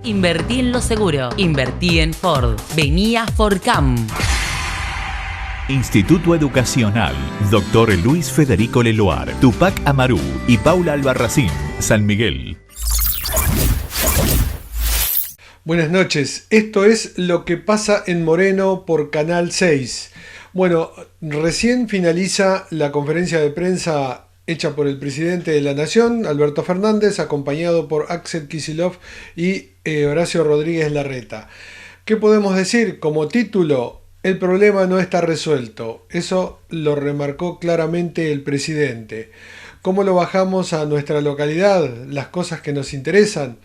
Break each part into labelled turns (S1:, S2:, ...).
S1: Invertí en lo seguro. Invertí en Ford. Vení a Fordcam.
S2: Instituto Educacional Dr. Luis Federico Leloir, Tupac Amaru y Paula Albarracín, San Miguel.
S3: Buenas noches, esto es Lo que pasa en Moreno por Canal 6. Bueno, recién finaliza la conferencia de prensa hecha por el presidente de la Nación, Alberto Fernández, acompañado por Axel Kicillof y Horacio Rodríguez Larreta. ¿Qué podemos decir? Como título, el problema no está resuelto. Eso lo remarcó claramente el presidente. ¿Cómo lo bajamos a nuestra localidad? Las cosas que nos interesan.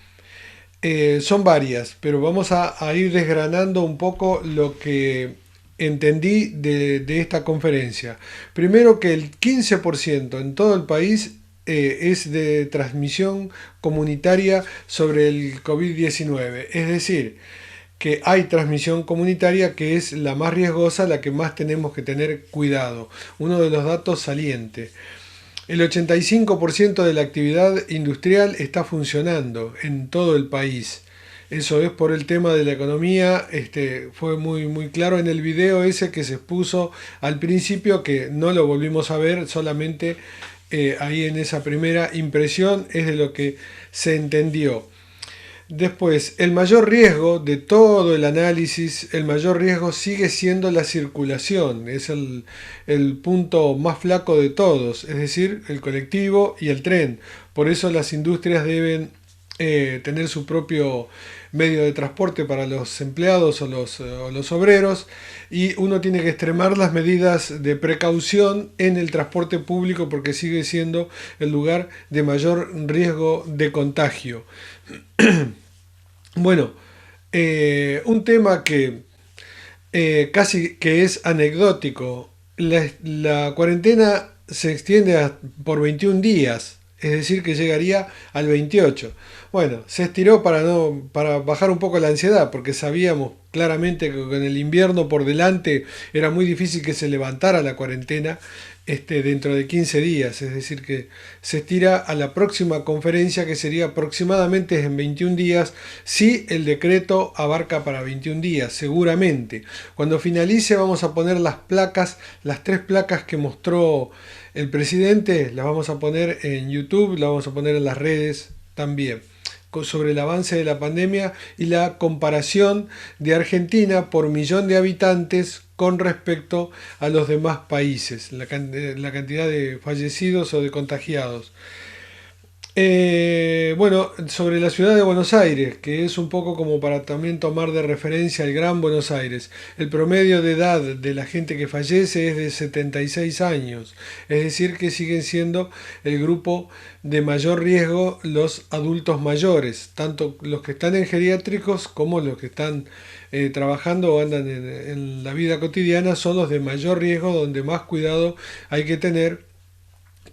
S3: Son varias, pero vamos a ir desgranando un poco lo que entendí de esta conferencia. Primero, que el 15% en todo el país es de transmisión comunitaria sobre el COVID-19. Es decir, que hay transmisión comunitaria que es la más riesgosa, la que más tenemos que tener cuidado. Uno de los datos salientes. El 85% de la actividad industrial está funcionando en todo el país. Eso es por el tema de la economía. Fue muy claro en el video ese que se expuso al principio, que no lo volvimos a ver, solamente ahí en esa primera impresión es de lo que se entendió. Después, el mayor riesgo de todo el análisis, el mayor riesgo sigue siendo la circulación, es el punto más flaco de todos, es decir, el colectivo y el tren. Por eso las industrias deben tener su propio medio de transporte para los empleados o los obreros, y uno tiene que extremar las medidas de precaución en el transporte público porque sigue siendo el lugar de mayor riesgo de contagio. Bueno, un tema que casi que es anecdótico. La cuarentena se extiende por 21 días, es decir, que llegaría al 28. Bueno, se estiró para bajar un poco la ansiedad, porque sabíamos claramente que con el invierno por delante era muy difícil que se levantara la cuarentena dentro de 15 días, es decir, que se estira a la próxima conferencia, que sería aproximadamente en 21 días, si el decreto abarca para 21 días, seguramente. Cuando finalice vamos a poner las placas, las 3 placas que mostró el presidente, las vamos a poner en YouTube, las vamos a poner en las redes también, sobre el avance de la pandemia y la comparación de Argentina por millón de habitantes con respecto a los demás países, la cantidad de fallecidos o de contagiados. Bueno, sobre la ciudad de Buenos Aires, que es un poco como para también tomar de referencia el Gran Buenos Aires. El promedio de edad de la gente que fallece es de 76 años, es decir, que siguen siendo el grupo de mayor riesgo los adultos mayores, tanto los que están en geriátricos como los que están trabajando o andan en la vida cotidiana, son los de mayor riesgo, donde más cuidado hay que tener,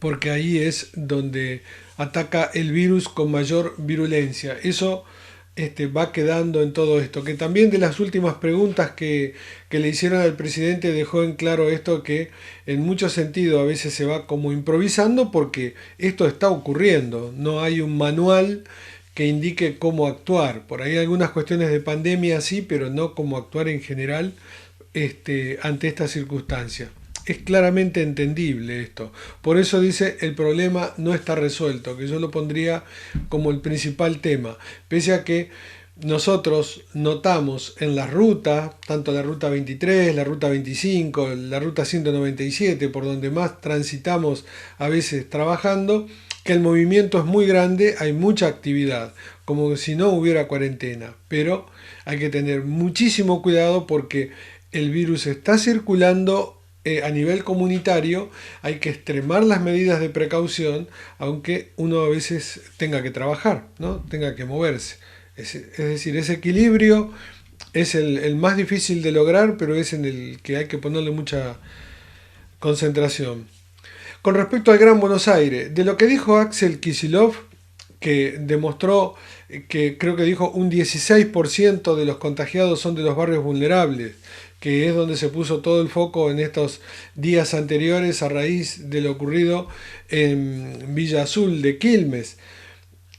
S3: porque ahí es donde ataca el virus con mayor virulencia. Eso va quedando en todo esto. Que también de las últimas preguntas que le hicieron al presidente dejó en claro esto, que en mucho sentido a veces se va como improvisando porque esto está ocurriendo. No hay un manual que indique cómo actuar. Por ahí algunas cuestiones de pandemia sí, pero no cómo actuar en general ante esta circunstancia. Es claramente entendible esto. Por eso dice, el problema no está resuelto, que yo lo pondría como el principal tema. Pese a que nosotros notamos en la ruta, tanto la ruta 23, la ruta 25, la ruta 197, por donde más transitamos a veces trabajando, que el movimiento es muy grande, hay mucha actividad, como si no hubiera cuarentena. Pero hay que tener muchísimo cuidado porque el virus está circulando a nivel comunitario. Hay que extremar las medidas de precaución, aunque uno a veces tenga que trabajar, ¿no? Tenga que moverse. Es decir, ese equilibrio es el más difícil de lograr, pero es en el que hay que ponerle mucha concentración. Con respecto al Gran Buenos Aires, de lo que dijo Axel Kicillof, que demostró que creo que dijo un 16% de los contagiados son de los barrios vulnerables, que es donde se puso todo el foco en estos días anteriores a raíz de lo ocurrido en Villa Azul de Quilmes.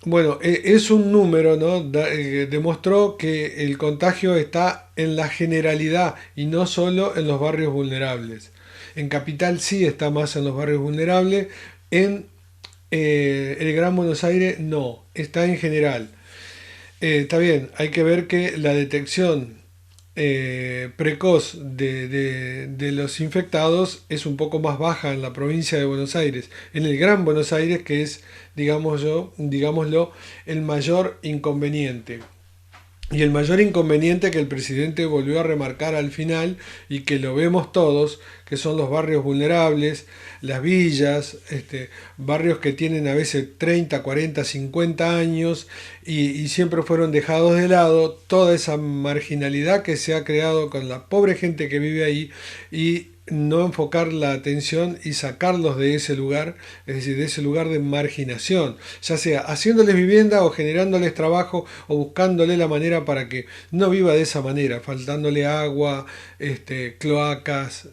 S3: Bueno, es un número, ¿no? Demostró que el contagio está en la generalidad y no solo en los barrios vulnerables. En Capital sí está más en los barrios vulnerables, en el Gran Buenos Aires no, está en general. Está bien, hay que ver que la detección precoz de los infectados es un poco más baja en la provincia de Buenos Aires. En el Gran Buenos Aires, que es, digámoslo, el mayor inconveniente. Y el mayor inconveniente que el presidente volvió a remarcar al final y que lo vemos todos, que son los barrios vulnerables, las villas, barrios que tienen a veces 30, 40, 50 años y siempre fueron dejados de lado, toda esa marginalidad que se ha creado con la pobre gente que vive ahí y no enfocar la atención y sacarlos de ese lugar, es decir, de ese lugar de marginación, ya sea haciéndoles vivienda o generándoles trabajo o buscándole la manera para que no viva de esa manera, faltándole agua, cloacas,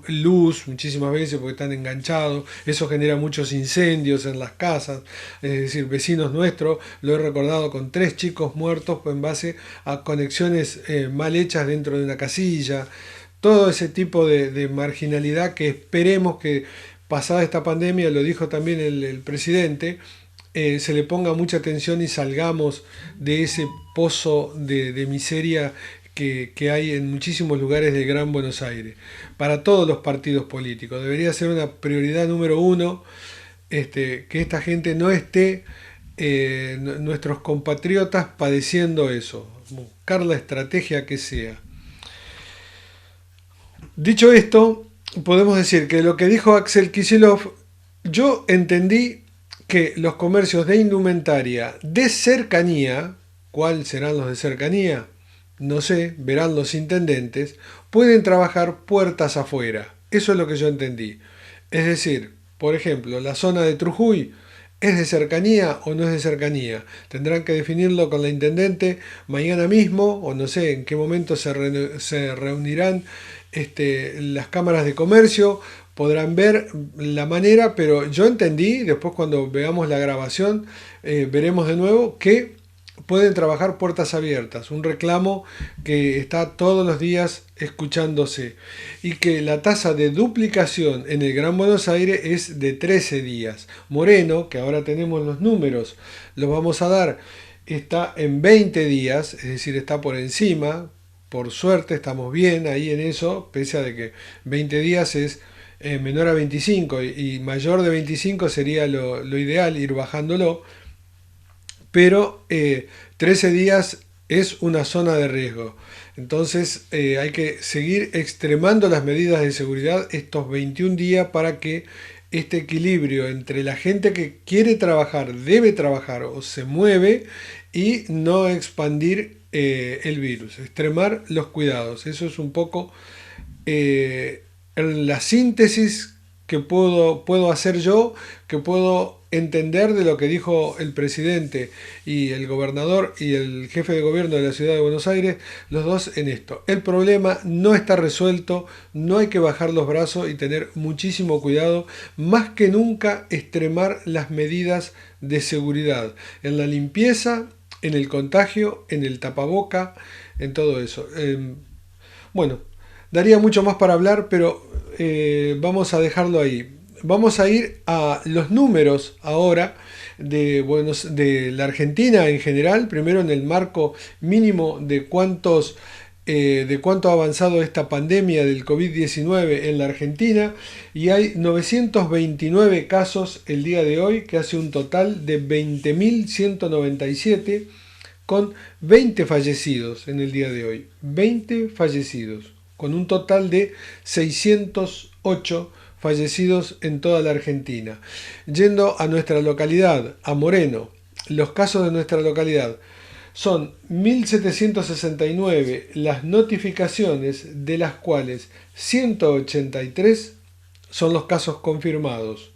S3: luz muchísimas veces porque están enganchados, eso genera muchos incendios en las casas, es decir, vecinos nuestros, lo he recordado con 3 chicos muertos en base a conexiones mal hechas dentro de una casilla. Todo ese tipo de marginalidad que esperemos que pasada esta pandemia, lo dijo también el presidente, se le ponga mucha atención y salgamos de ese pozo de miseria que hay en muchísimos lugares del Gran Buenos Aires. Para todos los partidos políticos. Debería ser una prioridad número uno que esta gente no esté, nuestros compatriotas, padeciendo eso. Buscar la estrategia que sea. Dicho esto, podemos decir que lo que dijo Axel Kicillof, yo entendí que los comercios de indumentaria de cercanía, ¿cuáles serán los de cercanía? No sé, verán los intendentes, pueden trabajar puertas afuera. Eso es lo que yo entendí. Es decir, por ejemplo, la zona de Trujuy, ¿es de cercanía o no es de cercanía? Tendrán que definirlo con la intendente mañana mismo, o no sé en qué momento se reunirán las cámaras de comercio, podrán ver la manera, pero yo entendí, después cuando veamos la grabación, veremos de nuevo que pueden trabajar puertas abiertas, un reclamo que está todos los días escuchándose, y que la tasa de duplicación en el Gran Buenos Aires es de 13 días. Moreno, que ahora tenemos los números, los vamos a dar, está en 20 días, es decir, está por encima. Por suerte estamos bien ahí en eso, pese a de que 20 días es menor a 25 y mayor de 25 sería lo ideal, ir bajándolo, pero 13 días es una zona de riesgo. Entonces hay que seguir extremando las medidas de seguridad estos 21 días para que este equilibrio entre la gente que quiere trabajar, debe trabajar o se mueve y no expandir el virus, extremar los cuidados. Eso es un poco la síntesis que puedo hacer yo, que puedo entender de lo que dijo el presidente y el gobernador y el jefe de gobierno de la ciudad de Buenos Aires, los dos en esto. El problema no está resuelto, no hay que bajar los brazos y tener muchísimo cuidado, más que nunca extremar las medidas de seguridad, en la limpieza, en el contagio, en el tapaboca, en todo eso. Bueno, daría mucho más para hablar, pero vamos a dejarlo ahí. Vamos a ir a los números ahora de la Argentina en general, primero en el marco mínimo de cuánto ha avanzado esta pandemia del COVID-19 en la Argentina, y hay 929 casos el día de hoy, que hace un total de 20.197, con 20 fallecidos en el día de hoy, 20 fallecidos, con un total de 608 fallecidos en toda la Argentina. Yendo a nuestra localidad, a Moreno, los casos de nuestra localidad son 1.769 las notificaciones, de las cuales 183 son los casos confirmados,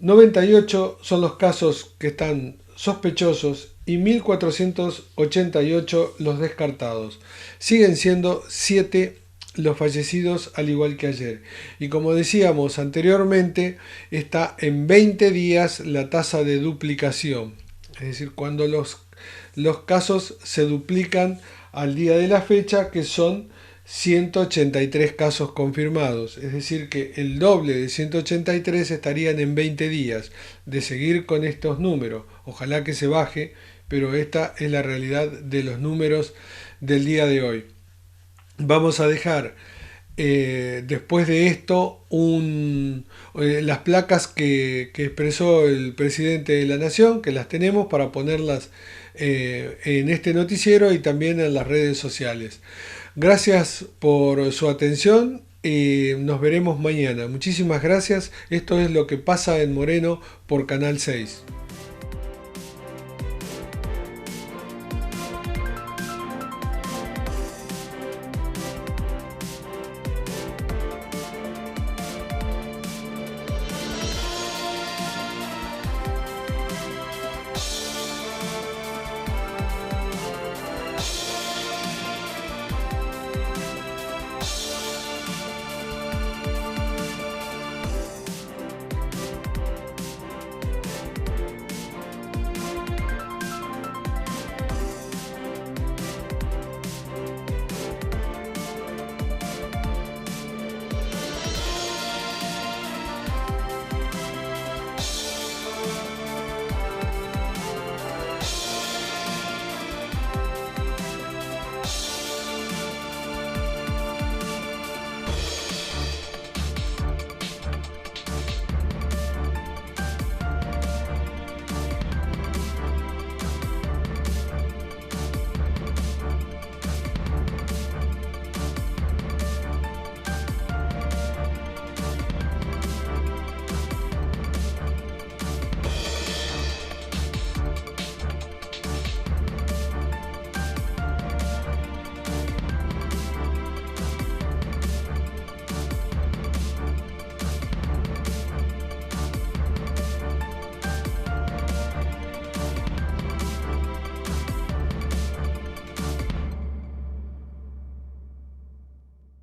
S3: 98 son los casos que están sospechosos y 1.488 los descartados. Siguen siendo 7 los fallecidos al igual que ayer. Y como decíamos anteriormente, está en 20 días la tasa de duplicación. Es decir, cuando los casos se duplican al día de la fecha, que son 183 casos confirmados. Es decir, que el doble de 183 estarían en 20 días. De seguir con estos números, ojalá que se baje, pero esta es la realidad de los números del día de hoy. Vamos a dejar después de esto las placas que expresó el presidente de la Nación, que las tenemos para ponerlas en este noticiero y también en las redes sociales. Gracias por su atención y nos veremos mañana. Muchísimas gracias. Esto es Lo que pasa en Moreno por Canal 6.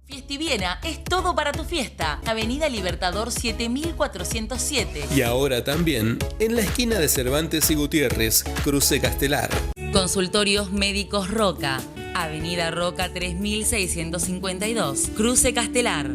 S1: Fiestiviena es todo para tu fiesta. Avenida Libertador 7407.
S4: Y ahora también en la esquina de Cervantes y Gutiérrez, Cruce Castelar.
S1: Consultorios Médicos Roca. Avenida Roca 3652. Cruce Castelar.